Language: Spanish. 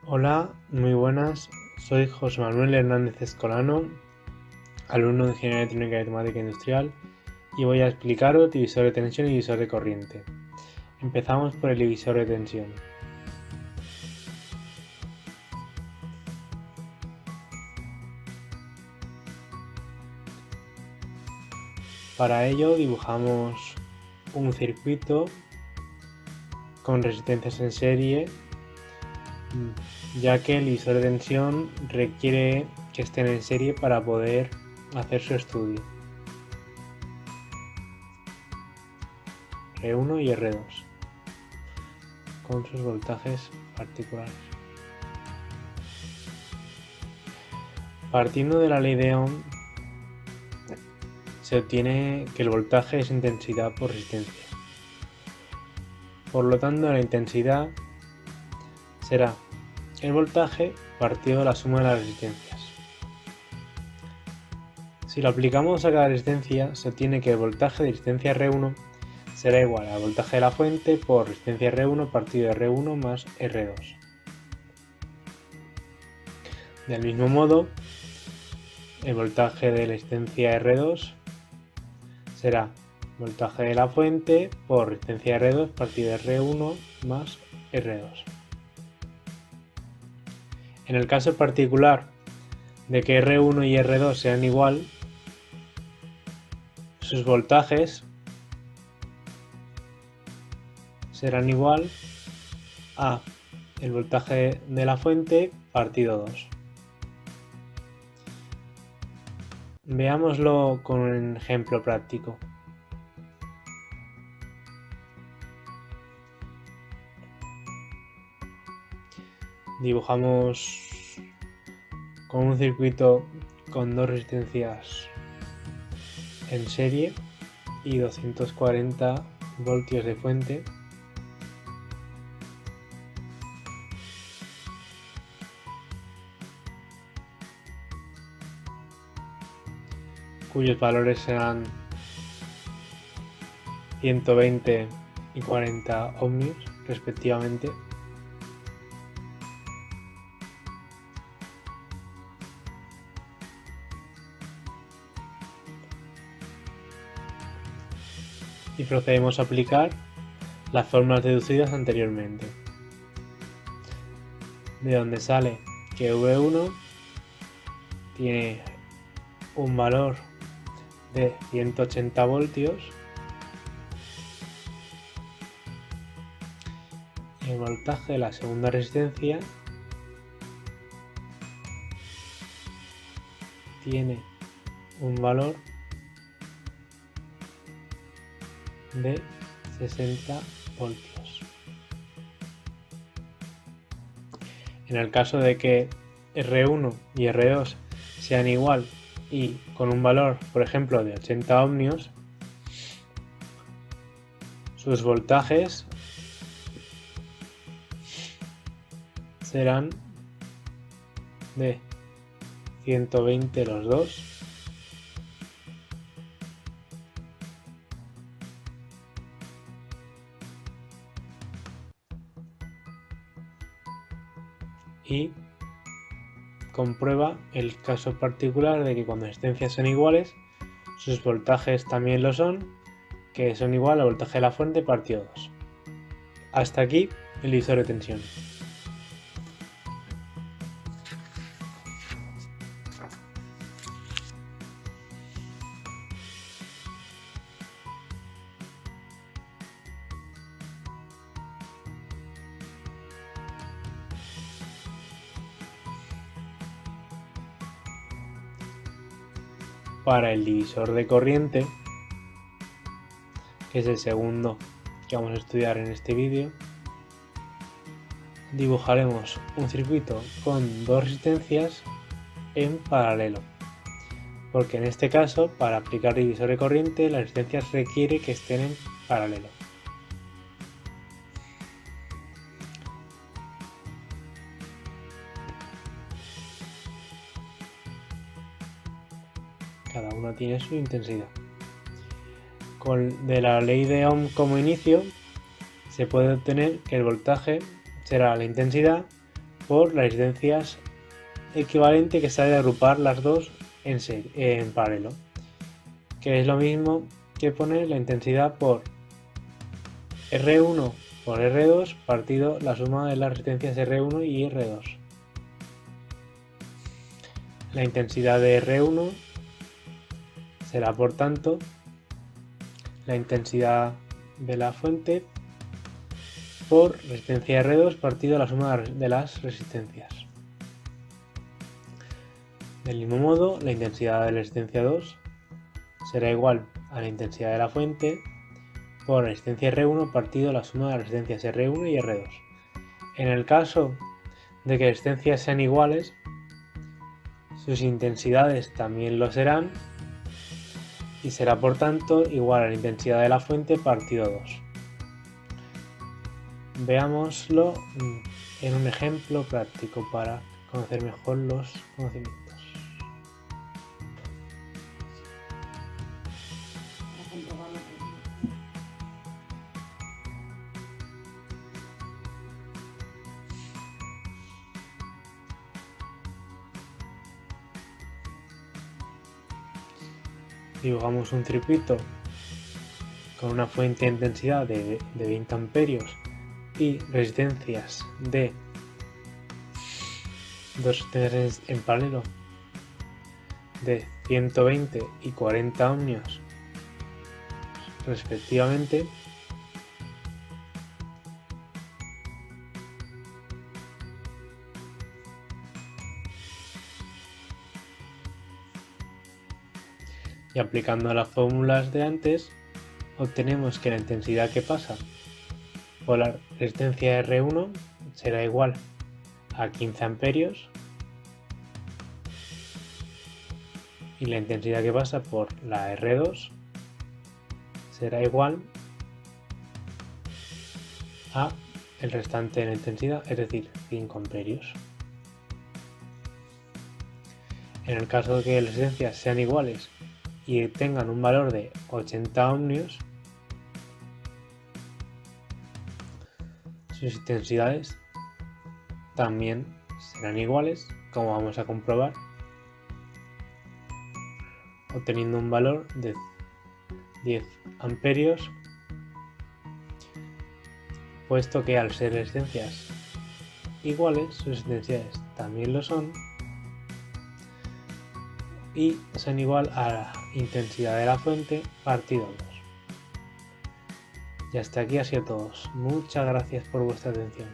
Hola, muy buenas. Soy José Manuel Hernández Escolano, alumno de Ingeniería Electrónica y Automática Industrial, y voy a explicaros divisor de tensión y divisor de corriente. Empezamos por el divisor de tensión. Para ello dibujamos un circuito con resistencias en serie, ya que el divisor de tensión requiere que estén en serie para poder hacer su estudio. R1 y R2 con sus voltajes particulares. Partiendo de la ley de Ohm, se obtiene que el voltaje es intensidad por resistencia. Por lo tanto, la intensidad será el voltaje partido de la suma de las resistencias. Si lo aplicamos a cada resistencia, se obtiene que el voltaje de resistencia R1 será igual al voltaje de la fuente por resistencia R1 partido de R1 más R2. Del mismo modo, el voltaje de la resistencia R2 será voltaje de la fuente por resistencia R2 partido de R1 más R2. En el caso particular de que R1 y R2 sean igual, sus voltajes serán igual a el voltaje de la fuente partido 2. Veámoslo con un ejemplo práctico. Dibujamos con un circuito con dos resistencias en serie y 240 voltios de fuente, cuyos valores serán 120 y 40 ohmios respectivamente. Y procedemos a aplicar las fórmulas deducidas anteriormente, de donde sale que V1 tiene un valor de 180 voltios y el voltaje de la segunda resistencia tiene un valor de 60 voltios. En el caso de que R1 y R2 sean igual y con un valor, por ejemplo, de 80 ohmios, sus voltajes serán de 120 los dos y comprueba el caso particular de que cuando las resistencias son iguales, sus voltajes también lo son, que son igual al voltaje de la fuente partido 2. Hasta aquí el divisor de tensión. Para el divisor de corriente, que es el segundo que vamos a estudiar en este vídeo, dibujaremos un circuito con dos resistencias en paralelo, porque en este caso, para aplicar divisor de corriente, las resistencias requiere que estén en paralelo. Cada una tiene su intensidad. De la ley de Ohm como inicio, se puede obtener que el voltaje será la intensidad por las resistencias equivalente que sale de agrupar las dos en paralelo, que es lo mismo que poner la intensidad por R1 por R2 partido la suma de las resistencias R1 y R2. La intensidad de R1 será por tanto la intensidad de la fuente por resistencia R2 partido la suma de las resistencias. Del mismo modo, la intensidad de la resistencia 2 será igual a la intensidad de la fuente por resistencia R1 partido la suma de las resistencias R1 y R2. En el caso de que las resistencias sean iguales, sus intensidades también lo serán y será por tanto igual a la intensidad de la fuente partido 2. Veámoslo en un ejemplo práctico para conocer mejor los conocimientos. Dibujamos un circuito con una fuente de intensidad de 20 amperios y resistencias de dos resistencias en paralelo de 120 y 40 ohmios respectivamente. Y aplicando las fórmulas de antes, obtenemos que la intensidad que pasa por la resistencia R1 será igual a 15 amperios y la intensidad que pasa por la R2 será igual a el restante de la intensidad, es decir, 5 amperios. En el caso de que las resistencias sean iguales y tengan un valor de 80 ohmios, sus intensidades también serán iguales, como vamos a comprobar, obteniendo un valor de 10 amperios, puesto que al ser resistencias iguales, sus intensidades también lo son y son igual a la intensidad de la fuente partido 2. Y hasta aquí ha sido todo. Muchas gracias por vuestra atención.